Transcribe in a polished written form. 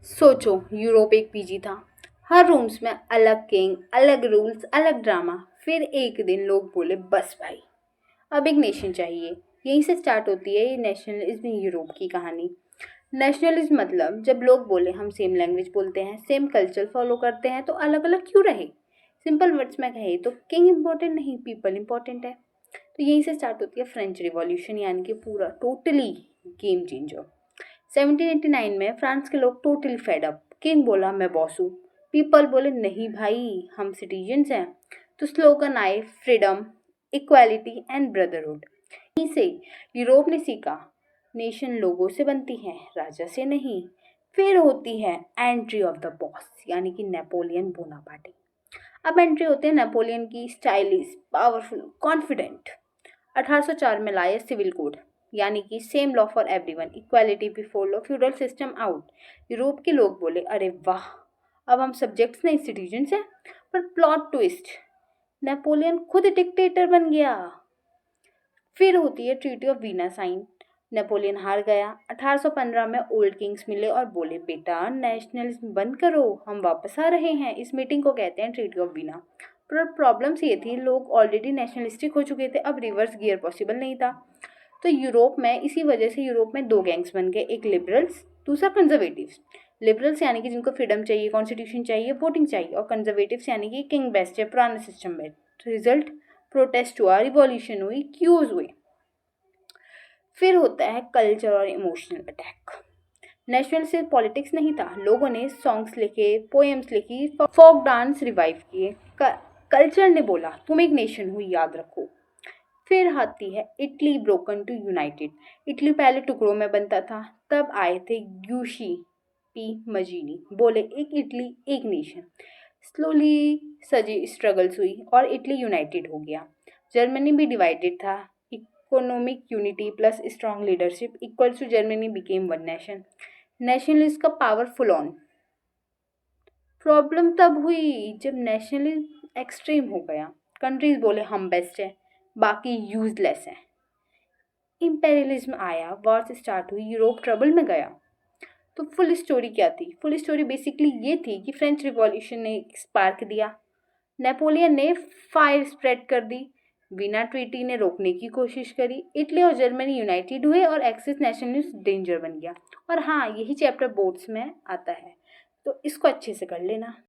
सोचो, यूरोप एक पीजी था। हर रूम्स में अलग किंग, अलग रूल्स, अलग ड्रामा। फिर एक दिन लोग बोले बस भाई, अब एक नेशन चाहिए। यहीं से स्टार्ट होती है ये नेशनलिज्म यूरोप की कहानी। नेशनलिज्म मतलब जब लोग बोले हम सेम लैंग्वेज बोलते हैं, सेम कल्चर फॉलो करते हैं, तो अलग अलग क्यों रहे। सिंपल वर्ड्स में कहे तो किंग इंपॉर्टेंट नहीं, पीपल इंपॉर्टेंट है। तो यहीं से स्टार्ट होती है फ्रेंच रिवॉल्यूशन, यानी कि पूरा टोटली गेम चेंजर। 1789 में फ्रांस के लोग टोटली फेड अप। किंग बोला मैं बॉस हूँ, पीपल बोले नहीं भाई हम सिटीजन्स हैं। तो स्लोगन आए फ्रीडम, इक्वालिटी एंड ब्रदरहुड। यहीं से यूरोप ने सीखा नेशन लोगों से बनती है, राजा से नहीं। फिर होती है एंट्री ऑफ द बॉस, यानी कि नेपोलियन बोनापार्टे। अब एंट्री होती है नेपोलियन की, स्टाइलिश, पावरफुल, कॉन्फिडेंट। 1804 में लाए सिविल कोड, यानी कि same law for everyone, equality before law, feudal system out. Europe के लोग बोले अरे वाह, अब हम सब्जेक्ट्स नहीं सिटीजन्स हैं। पर प्लॉट ट्विस्ट, नेपोलियन खुद डिक्टेटर बन गया। फिर होती है treaty of Vienna sign. Napoleon हार गया। 1815 में ओल्ड किंग्स मिले और बोले बेटा नेशनलिज्म बंद करो, हम वापस आ रहे हैं। इस मीटिंग को कहते हैं ट्रीटी ऑफ वीना। पर प्रॉब्लम्स ये थी, लोग ऑलरेडी नेशनलिस्टिक हो चुके थे, अब रिवर्स गियर पॉसिबल नहीं था। तो यूरोप में इसी वजह से यूरोप में दो गैंग्स बन गए, एक लिबरल्स, दूसरा कंजर्वेटिव्स। लिबरल्स यानी कि जिनको फ्रीडम चाहिए, कॉन्स्टिट्यूशन चाहिए, वोटिंग चाहिए, और कंजर्वेटिव्स यानी कि किंग बेस्ट है, पुराना सिस्टम में। रिजल्ट, प्रोटेस्ट हुआ, रिवॉल्यूशन हुई, क्यूज हुए। फिर होता है कल्चर और इमोशनल अटैक। नेशनल सिर्फ पॉलिटिक्स नहीं था, लोगों ने सॉन्ग्स लिखे, पोएम्स लिखी, फोक डांस रिवाइव किए। कल्चर ने बोला तुम एक नेशन हो, याद रखो। फिर आती है Italy broken to united. Italy पहले टुकड़ों में बनता था, तब आए थे ग्यूशी पी मजीनी, बोले एक इटली एक नेशन। स्लोली सजी स्ट्रगल्स हुई और इटली यूनाइटेड हो गया। जर्मनी भी डिवाइडेड था। Economic unity plus strong leadership equals to Germany became one nation. Nationalist का पावरफुल ऑन। प्रॉब्लम तब हुई जब नेशनलिज्म एक्सट्रीम हो गया। कंट्रीज बोले हम बेस्ट हैं, बाकी यूजलेस हैं। इंपेरियलिज्म आया, वॉर्स स्टार्ट हुई, यूरोप ट्रबल में गया। तो फुल स्टोरी क्या थी? फुल स्टोरी बेसिकली ये थी कि फ्रेंच रिवॉल्यूशन ने स्पार्क दिया, नेपोलियन ने फायर स्प्रेड कर दी, वीना ट्रीटी ने रोकने की कोशिश करी, इटली और जर्मनी यूनाइटेड हुए और एक्सिस नेशनलिस्ट डेंजर बन गया। और हाँ, यही चैप्टर बोर्ड्स में आता है, तो इसको अच्छे से कर लेना।